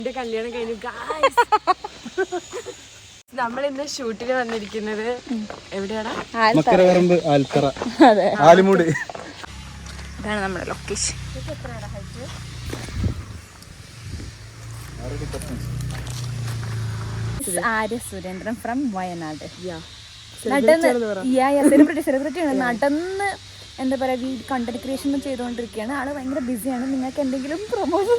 എന്റെ കല്യാണം കഴിഞ്ഞു നമ്മൾ ഇന്ന് ഷൂട്ടിന് വന്നിരിക്കുന്നത് എവിടെയാണ്? ആലിമൂട്. ഇതാണ് നമ്മുടെ location. Arya Surendran from Wayanad. Celebrity ആണ്. നടന്ന് എന്താ പറയുക, കണ്ടന്റ് ക്രിയേഷൻ ചെയ്തുകൊണ്ടിരിക്കുകയാണ്. ആള് ഭയങ്കര ബിസിയാണ്. നിങ്ങൾക്ക് എന്തെങ്കിലും പ്രൊമോഷൻ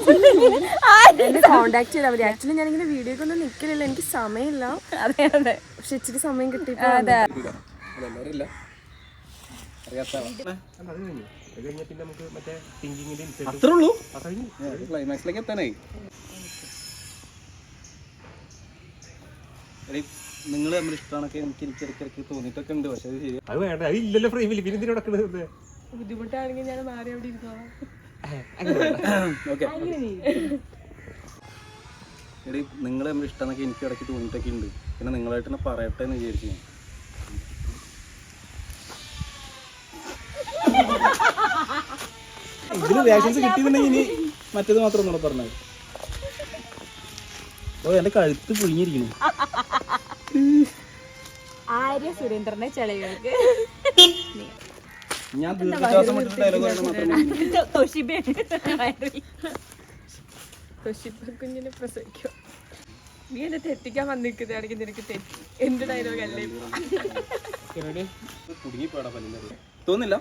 കോണ്ടാക്ട് ചെയ്താൽ മതി. ആക്ച്വലി ഞാനിങ്ങനെ വീഡിയോക്കൊന്നും നിൽക്കലില്ല, എനിക്ക് സമയമില്ല. അതെ അതെ, പക്ഷെ ഇച്ചിരി സമയം കിട്ടി. അതെ. അത്രേ ഉള്ളൂ, ക്ലൈമാക്സിലേക്ക് എത്താനായി. നിങ്ങൾ തമ്മിൽ ഇഷ്ടമാണൊക്കെ എനിക്ക് ഇടയ്ക്കിടയ്ക്ക് തോന്നിയിട്ടൊക്കെ ഉണ്ട്. പക്ഷെ അത് വേണ്ട, അത് ഇല്ലല്ലോ ഫ്രെയിമിൽ. പിന്നെ എന്തിനാ നടക്കുന്നത്? ബുദ്ധിമുട്ടാണെങ്കിൽ ഞാൻ മാറി അവിടെ ഇരുന്നോളാം. എടി, നിങ്ങൾ തമ്മിൽ ഇഷ്ടമാണൊക്കെ എനിക്ക് ഇടയ്ക്ക് തോന്നിയിട്ടൊക്കെ ഉണ്ട്. പിന്നെ നിങ്ങളായിട്ട് തന്നെ പറയട്ടെ എന്ന് വിചാരിച്ചു ഞാൻ. ഇതിന് റിയാക്ഷൻസ് കിട്ടിയിട്ടുണ്ടെങ്കിൽ ഇനി മറ്റേത് മാത്രം ഒന്നുകൂടെ പറഞ്ഞത്. ഓ, എന്റെ കഴുത്ത് പുഴിഞ്ഞിരിക്കുന്നു. ആര്യ സുരേന്ദ്രന്റെ ചെളികൾക്ക് ഞാൻ ദീർഘശ്വാസം വിട്ടിട്ട് ഡയലോഗ് മാത്രം. കുഞ്ഞിനെ പ്രസവിക്കും. നീ എന്നെ തെറ്റിക്കാൻ വന്നിരിക്കുന്നതാണെങ്കിൽ നിനക്ക് തെറ്റി. എന്റെ ഡയലോഗ് അല്ലേ കുടുങ്ങിപ്പോടാ പല്ലിന്റെ. തോന്നില്ല,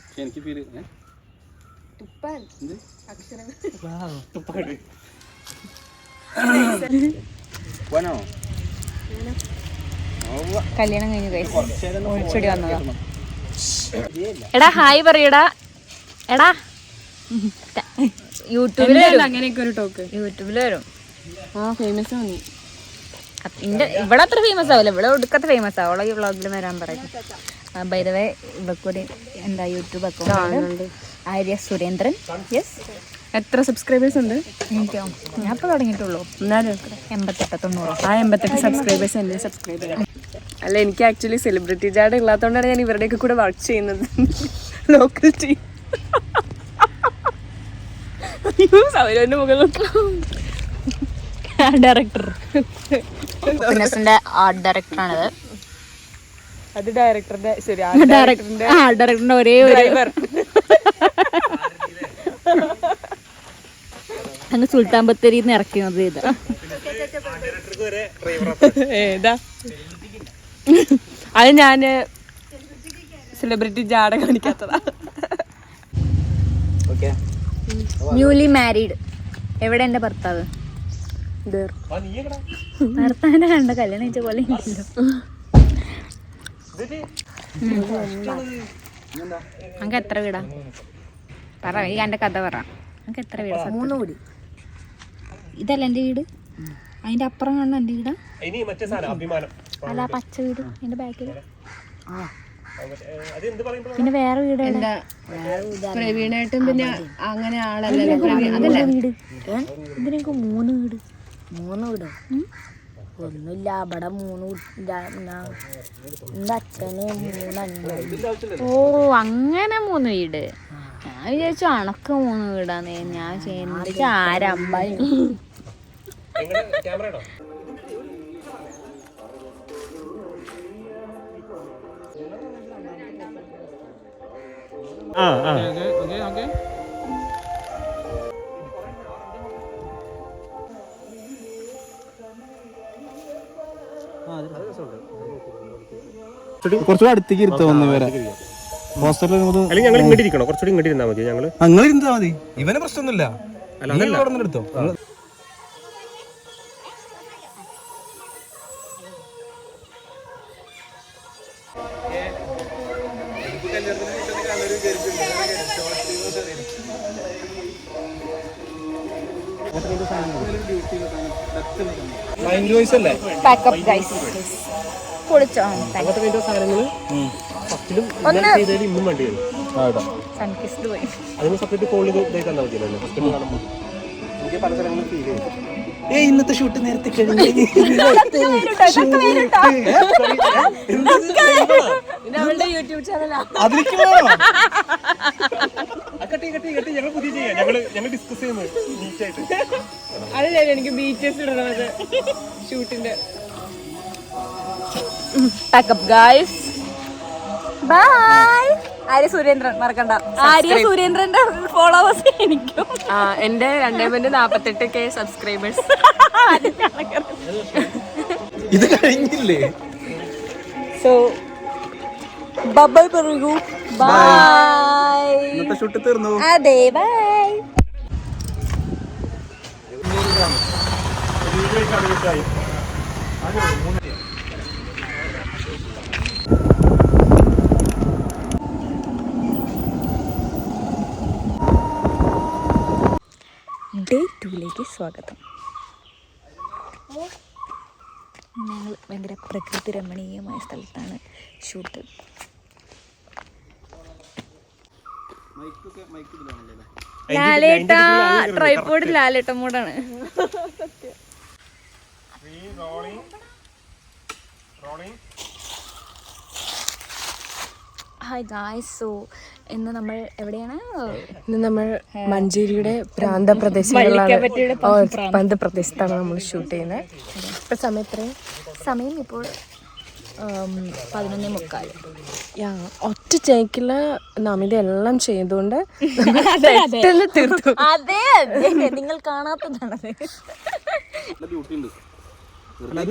പക്ഷെ എനിക്ക് ഫീൽ തുപ്പാൻ അക്ഷരങ്ങൾ കല്യാണം കഴിഞ്ഞു ഓടിച്ചോടി വന്നതാ. എടാ ഹായ് പറയടാ. എടാ യൂട്യൂബിൽ അങ്ങനെയൊക്കെ ഒരു ടോക്ക് യൂട്യൂബിൽ വരും. ഫേമസ് ആണ്. ഇവിടെ അത്ര ഫേമസ് ആവില്ല, ഇവിടെ ഒടുക്കത്തെ ഫേമസ് ആവും. അവളെ ഈ വ്ളോഗിൽ വരാൻ പറയും. ബൈ ദ വേ ഇവക്കൂടി എന്താ YouTube account Arya Surendran. Yes. എത്ര സബ്സ്ക്രൈബേഴ്സ് ഉണ്ട്? എനിക്കോ, ഞാൻ ഇപ്പോൾ തുടങ്ങിയിട്ടുള്ളൂ. എന്നാലും 88-90. ആ 88 സബ്സ്ക്രൈബേഴ്സ് എൻ്റെ സബ്സ്ക്രൈബർ. അല്ല, എനിക്ക് ആക്ച്വലി സെലിബ്രിറ്റി ജാഡ് ഇല്ലാത്തതുകൊണ്ടാണ് ഞാൻ ഇവരുടെയൊക്കെ കൂടെ വർക്ക് ചെയ്യുന്നത്. Local team. സൗരവിന്റെ മുകളിൽ ഡയറക്ടർ, ആർട്ട് ഡയറക്ടറാണത്. അത് ഡയറക്ടറുടെ ശരി, ഡയറക്ടറിന്റെ ഒരേ ഡ്രൈവർ. അങ്ങ് സുൽത്താൻ ബത്തേരിന്ന് ഇറക്കിയത് ഇത്. ഏതാ അത്? ഞാന് സെലിബ്രിറ്റി ജാട കാണിക്കാത്തതാ. Newly married. എവിടെ എന്റെ ഭർത്താവ്? ഭർത്താവിനെ കണ്ട കല്യാണം കഴിച്ച പോലെ ഉണ്ടല്ലോ. നമുക്ക് എത്ര വീടാ പറ, ഈ എന്റെ കഥ പറ. നമുക്ക് എത്ര വീടാ? 3 വീട്. ഇതല്ല എന്റെ വീട്, അതിന്റെ അപ്പുറം കാണുന്ന എന്റെ വീടാ. അല്ല, പച്ച വീട് എന്റെ ബാക്കിൽ. പിന്നെ വേറെ വീട് പ്രവീണായിട്ടും പിന്നെ അങ്ങനെ ആളല്ലല്ലോ. അതല്ല വീട്. ഇതിനൊക്കെ 3 വീട്. 3 വീട് ഒന്നുമില്ല. അവിടെ 3 എന്റെ അച്ഛന് 3 അനിയന്മാര്. ഓ, അങ്ങനെ 3 വീട്. ഞാൻ വിചാരിച്ചു അണക്ക് 3 വീടാന്ന്. ഞാൻ ചിന്തിച്ച ആരമ്പായി. കുറച്ചുകൂടെ അടുത്തേക്ക് ഇരുത്തോന്ന് വരെ. ഞങ്ങൾ ഇങ്ങോട്ട് ഇരിക്കണോ? കുറച്ചുകൂടി ഇങ്ങോട്ട് ഇരുന്നാൽ മതി. ഞങ്ങൾ അങ്ങനെ ഇരുന്നാ മതി. ഇവനെ പ്രശ്നമൊന്നുമില്ല. എടുത്തോ. Pack up guys. പൊളിച്ചോ? സൺകിസ്ഡ് പോയി. ഇന്നത്തെ ഷൂട്ട് നേരത്തെ കഴിഞ്ഞു. അവളുടെ യൂട്യൂബ് ചാനലാ. അതിലേക്ക് ഞങ്ങൾ പുതിയ ചെയ്യാം ഞങ്ങൾ ഡിസ്കസ് ചെയ്യുന്നത് നീറ്റായിട്ട്. അതല്ലേ എനിക്ക് ബീച്ചസ് ഇടണത് ഷൂട്ടിന്റെ. Pack up guys, bye. Arya Surendran മറക്കണ്ട. ആര്യ സുരേന്ദ്രന്റെ ഫോളോവേഴ്സ് എനിക്കും. എന്റെ 248K സബ്സ്ക്രൈബേഴ്സ്. ഇത് കഴിഞ്ഞില്ലേ? സോ ബൈ പറയൂ. ബൈ. ഇന്നത്തെ ഷൂട്ട് തീർന്നു. അതെ, ബൈ. ഡേ 2ലേക്ക് സ്വാഗതം. ഞങ്ങൾ ഭയങ്കര പ്രകൃതി രമണീയമായ സ്ഥലത്താണ് ഷൂട്ട്. ലാലേട്ട ട്രൈപോഡ് ലാലേട്ട മൂടാണ്. ഹായ് ഗായ്സ്, സോ ഇന്ന് നമ്മൾ എവിടെയാണ്? ഇന്ന് നമ്മൾ മഞ്ചേരിയുടെ പ്രാന്തപ്രദേശത്താണ് നമ്മൾ ഷൂട്ട് ചെയ്യുന്നത്. ഇപ്പം സമയം ഇപ്പോൾ 11:45. ഒറ്റ ചേക്കിൽ നമിത എല്ലാം ചെയ്തുകൊണ്ട് പെട്ടെന്ന് തീർത്തു. അതെ, നിങ്ങൾ കാണാത്തതാണത്. ഡ്യൂട്ടി ഉണ്ട്.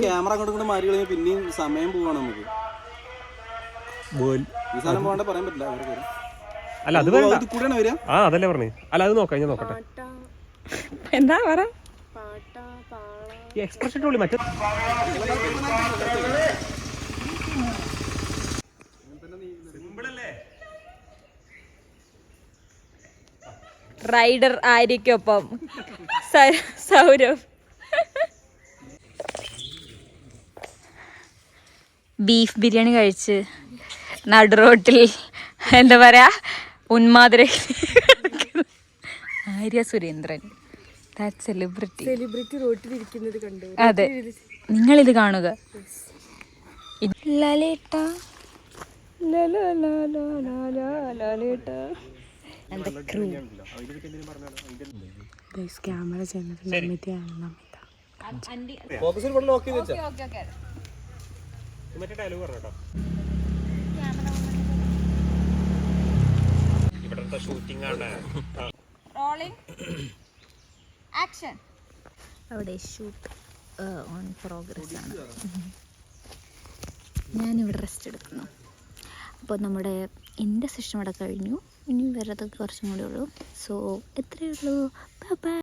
ക്യാമറ അങ്ങോട്ട് മാറി കളഞ്ഞാൽ പിന്നെയും സമയം പോവാണ് നമുക്ക്. ഈ സാധനം പോകാണ്ട് പറയാൻ പറ്റില്ല. അല്ല അത് വേണ്ട. കൂടെയാണ് വരിക. ആ അതല്ലേ പറഞ്ഞു. അല്ല അത് നോക്കാം, ഞാൻ നോക്കട്ടെ. എന്താ പറ? ഈ എക്സ്പ്രഷൻ ഉള്ളി മറ്റേ റൈഡർ ആര്യക്കൊപ്പം സൗരവ്. ബീഫ് ബിരിയാണി കഴിച്ച് നടുറോട്ടിൽ എന്താ പറയാ ഉന്മാദര. ആര്യ സുരേന്ദ്രൻ, സെലിബ്രിറ്റി റോട്ടിലിരിക്കുന്നത് കണ്ടു. അതെ, നിങ്ങളിത് കാണുക. ലാലേട്ട ക്യാമറ ചെയ്യുന്നത് നമിതയാണ്. മറ്റേ ഡയലോഗ് പറഞ്ഞോ. ഇവിടുത്തെ ഷൂട്ടിംഗ് ആണ്. അവിടെ ഷൂട്ട് ഓൺ പ്രോഗ്രസ് ആണ്. ഞാനിവിടെ റെസ്റ്റ് എടുക്കുന്നു. അപ്പോൾ നമ്മുടെ എൻ്റെ സെഷൻ ഇവിടെ കഴിഞ്ഞു. ഇനി വേറെ കുറച്ചും കൂടെ ഉള്ളൂ. സോ ഇത്രയേ ഉള്ളൂ. Bye bye.